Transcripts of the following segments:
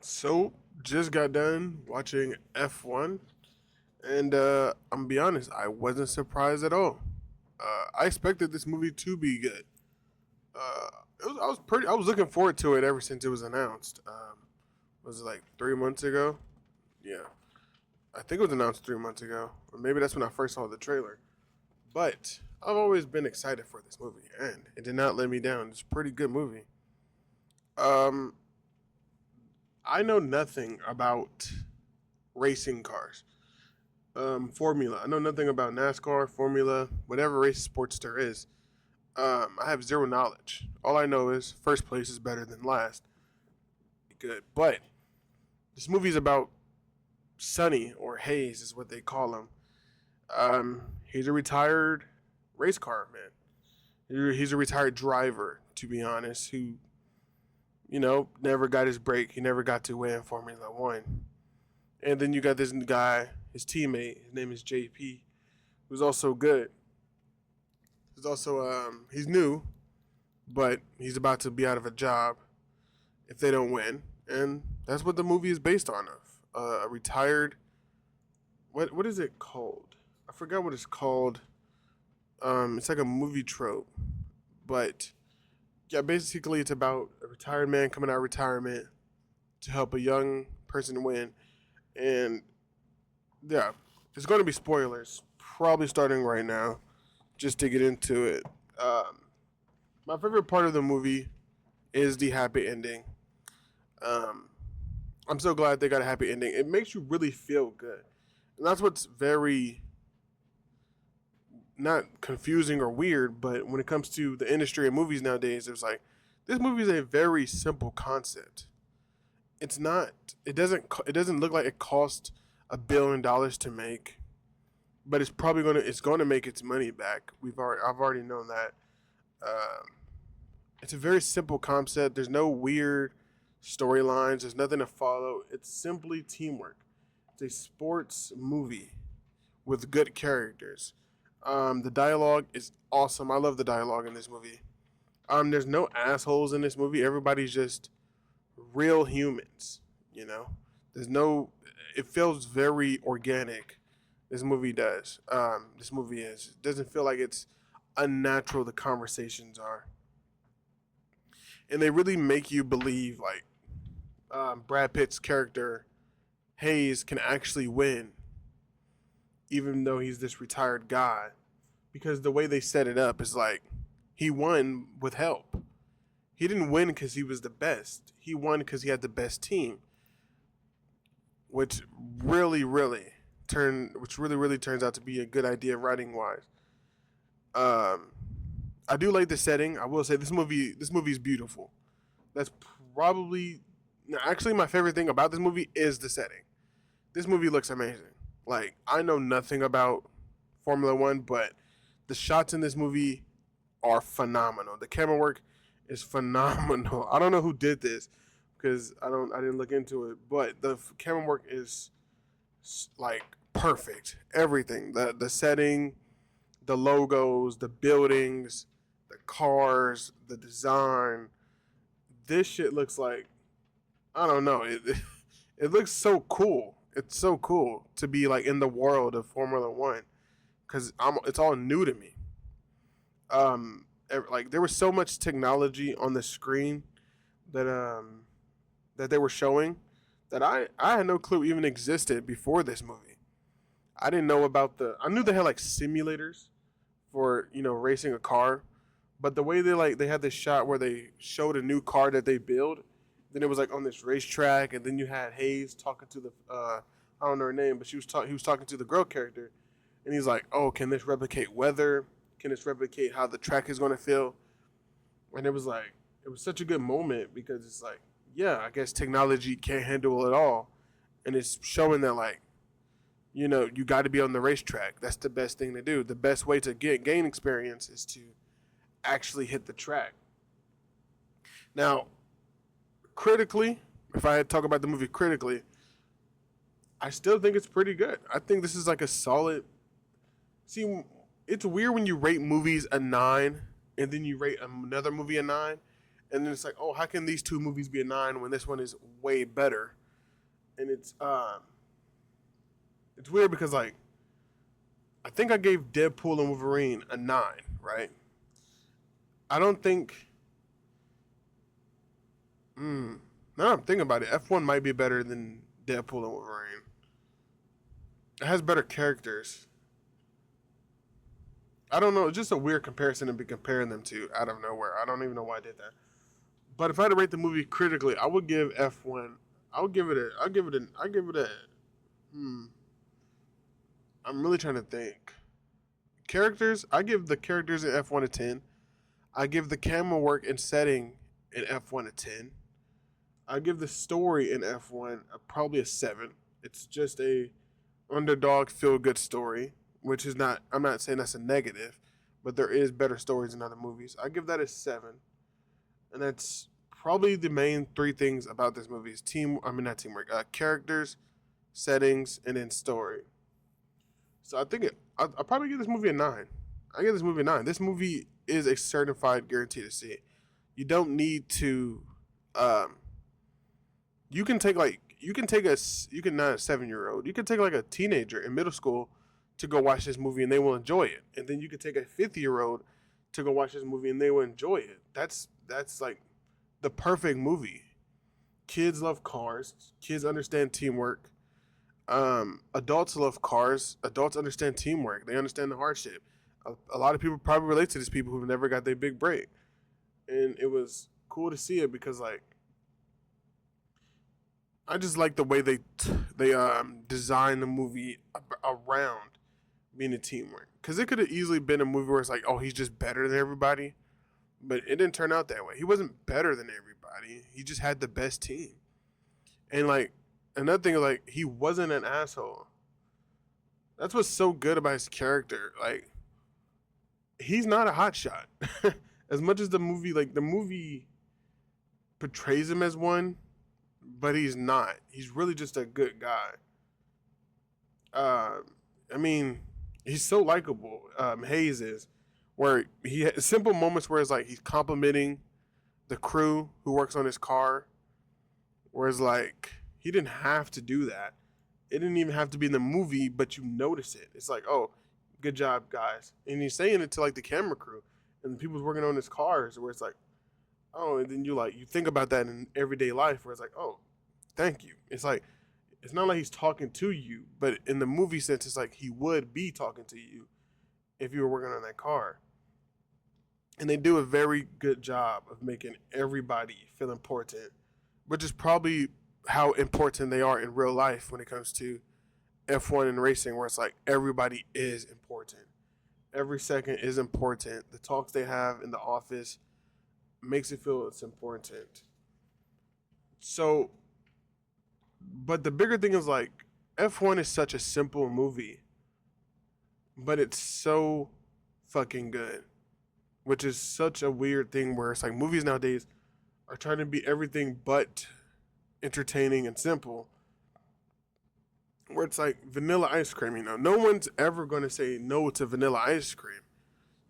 So, just got done watching F1, and I'm gonna be honest, I wasn't surprised at all. I expected this movie to be good. I was looking forward to it ever since it was announced. Was it like 3 months ago? Yeah, I think it was announced 3 months ago, or maybe that's when I first saw the trailer. But I've always been excited for this movie, and it did not let me down. It's a pretty good movie. Um, I know nothing about racing cars. Formula. I know nothing about NASCAR, Formula, whatever race sports there is. I have zero knowledge. All I know is first place is better than last. Good. But this movie is about Sonny, or Hayes is what they call him. He's a retired race car man. He's a retired driver, to be honest, who, never got his break. He never got to win Formula One. And then you got this guy, his teammate, his name is JP, who's also good. He's new, but he's about to be out of a job if they don't win, and that's what the movie is based on. Of a retired, what is it called? I forgot what it's called. It's like a movie trope, but yeah, basically it's about a retired man coming out of retirement to help a young person win, and yeah, it's going to be spoilers, probably starting right now, just to get into it. Um, my favorite part of the movie is the happy ending. Um, I'm so glad they got a happy ending. It makes you really feel good, and that's what's very not confusing or weird. But when it comes to the industry of movies nowadays, there's like this movie is a very simple concept. It's not. It doesn't. It doesn't look like it cost $1 billion to make, but it's probably gonna. It's going to make its money back. I've already known that. Um, it's a very simple concept. There's no weird storylines. There's nothing to follow. It's simply teamwork. It's a sports movie with good characters. The dialogue is awesome. I love the dialogue in this movie. There's no assholes in this movie. Everybody's just real humans. You know, there's no. It feels very organic. This movie does. This movie is. It doesn't feel like it's unnatural. The conversations are, and they really make you believe like Brad Pitt's character Hayes can actually win, even though he's this retired guy. Because the way they set it up is like he won with help. He didn't win because he was the best. He won because he had the best team, which really turns out to be a good idea writing wise. Um, I do like the setting. I will say this movie is beautiful. That's probably actually my favorite thing about this movie is the setting. This movie looks amazing. Like I know nothing about Formula One, but the shots in this movie are phenomenal. The camera work is phenomenal. I don't know who did this because I didn't look into it, but the camera work is like perfect. Everything, the setting, the logos, the buildings, the cars, the design. This shit looks like I don't know. It looks so cool. It's so cool to be like in the world of Formula One because it's all new to me. Like there was so much technology on the screen that that they were showing that I had no clue even existed before this movie. I didn't know about I knew they had like simulators for racing a car, but the way they had this shot where they showed a new car that they build, then it was like on this racetrack, and then you had Hayes talking to the I don't know her name, but he was talking to the girl character, and he's like, "Oh, can this replicate weather? Can this replicate how the track is going to feel?" And it was such a good moment because it's like, yeah, I guess technology can't handle it all, and it's showing that like you got to be on the racetrack. That's the best thing to do. The best way to gain experience is to actually hit the track. Now, critically, if I had to talk about the movie critically, I still think it's pretty good. I think this is like a solid. See, it's weird when you rate movies a 9 and then you rate another movie a 9, and then it's like, oh, how can these two movies be a 9 when this one is way better? And it's weird because like I think I gave Deadpool and Wolverine a 9, right? I don't think. Now I'm thinking about it. F1 might be better than Deadpool and Wolverine. It has better characters. I don't know. It's just a weird comparison to be comparing them to out of nowhere. I don't even know why I did that. But if I had to rate the movie critically, I would give F1. I would give it a. I'll give it a. I give it a. Hmm. I'm really trying to think. Characters. I give the characters in F1 a 10. I give the camera work and setting in F1 a 10. I give the story in F1 probably a 7. It's just a underdog feel good story, which is not. I'm not saying that's a negative, but there is better stories in other movies. I give that a 7, and that's probably the main three things about this movie is team. I mean not teamwork, characters, settings, and then story. So I think I'll probably give this movie a 9. I give this movie a 9. This movie is a certified guarantee to see. You don't need to. Um, you can not a 7-year-old. You can take like a teenager in middle school to go watch this movie and they will enjoy it. And then you can take a 50-year-old to go watch this movie and they will enjoy it. That's like the perfect movie. Kids love cars. Kids understand teamwork. Adults love cars. Adults understand teamwork. They understand the hardship. A lot of people probably relate to these people who've never got their big break, and it was cool to see it because like I just like the way they designed the movie around being a teamwork because it could have easily been a movie where it's like, oh, he's just better than everybody, but it didn't turn out that way. He wasn't better than everybody. He just had the best team, and like another thing is like he wasn't an asshole. That's what's so good about his character. Like he's not a hotshot. As much as the movie portrays him as one, but he's not. He's really just a good guy. Uh, I mean, he's so likable. Hayes is, where he has simple moments where it's like he's complimenting the crew who works on his car, whereas like he didn't have to do that. It didn't even have to be in the movie, but you notice it. It's like, oh, good job, guys. And he's saying it to like the camera crew and the people working on his cars, where it's like, oh, and then you think about that in everyday life, where it's like, oh, thank you. It's like it's not like he's talking to you, but in the movie sense, it's like he would be talking to you if you were working on that car. And they do a very good job of making everybody feel important, which is probably how important they are in real life when it comes to F1 and racing, where it's like everybody is important. Every second is important. The talks they have in the office makes it feel it's important. So, but the bigger thing is like F1 is such a simple movie, but it's so fucking good, which is such a weird thing where it's like movies nowadays are trying to be everything but entertaining and simple. Where it's like vanilla ice cream, no one's ever going to say no to vanilla ice cream.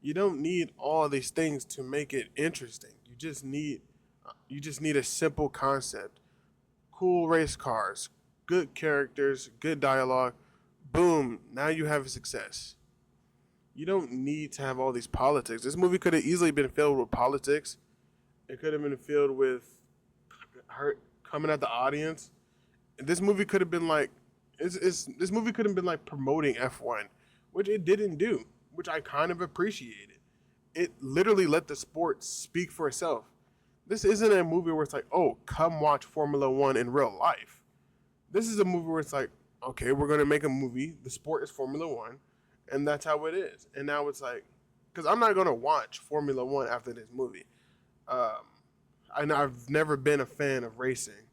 You don't need all these things to make it interesting. You just need a simple concept. Cool race cars, good characters, good dialogue. Boom, now you have a success. You don't need to have all these politics. This movie could have easily been filled with politics. It could have been filled with hurt coming at the audience. This movie could have been like this movie could have been like promoting F1, which it didn't do, which I kind of appreciated. It literally let the sport speak for itself. This isn't a movie where it's like, oh, come watch Formula One in real life. This is a movie where it's like, okay, we're going to make a movie. The sport is Formula One, and that's how it is. And now it's like, because I'm not going to watch Formula One after this movie. Um, I've never been a fan of racing.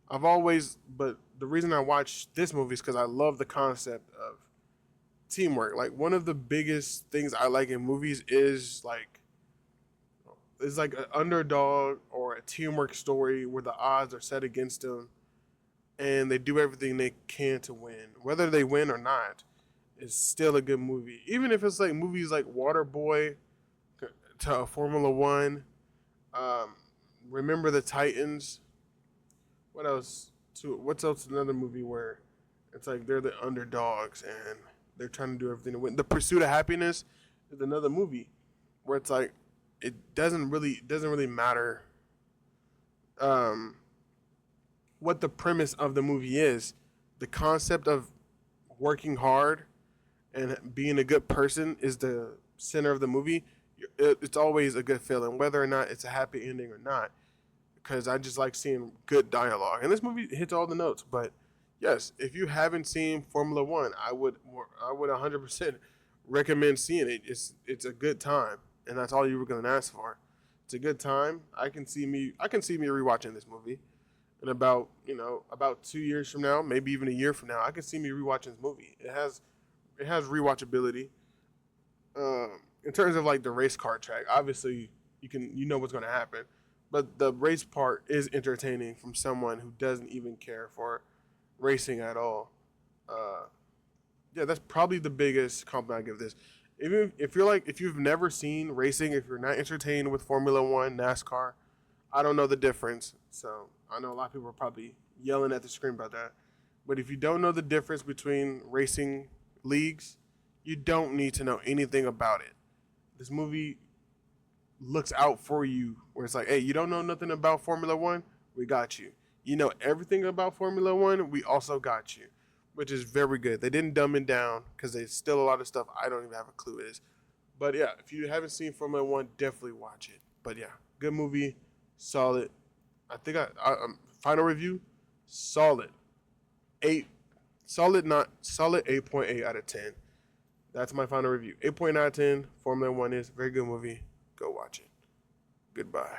But the reason I watch this movie is because I love the concept of teamwork. Like one of the biggest things I like in movies is like an underdog or a teamwork story where the odds are set against them and they do everything they can to win. Whether they win or not, it's still a good movie. Even if it's like movies like Waterboy to Formula One, um, Remember the Titans. What else? What's else? Another movie where it's like they're the underdogs and they're trying to do everything to win. The Pursuit of Happiness is another movie where it's like it doesn't really matter um, what the premise of the movie is. The concept of working hard and being a good person is the center of the movie. It's always a good feeling, whether or not it's a happy ending or not. Because I just like seeing good dialogue, and this movie hits all the notes. But yes, if you haven't seen Formula One, I would 100% recommend seeing it. It's a good time, and that's all you were gonna ask for. It's a good time. I can see me rewatching this movie in about 2 years from now, maybe even a year from now. I can see me rewatching this movie. It has rewatchability. In terms of like the race car track, obviously you know what's going to happen, but the race part is entertaining from someone who doesn't even care for racing at all. Uh, yeah, that's probably the biggest compliment I give this. Even if you've never seen racing, if you're not entertained with Formula One, NASCAR, I don't know the difference. So I know a lot of people are probably yelling at the screen about that. But if you don't know the difference between racing leagues, you don't need to know anything about it. This movie looks out for you, where it's like, hey, you don't know nothing about Formula One? We got you. You know everything about Formula One? We also got you, which is very good. They didn't dumb it down because there's still a lot of stuff I don't even have a clue it is. But yeah, if you haven't seen Formula One, definitely watch it. But yeah, good movie, solid. I think final review, solid, eight, solid not solid 8.8 out of 10. That's my final review. 8.9 out of 10. Formula One is a very good movie. Go watch it. Goodbye.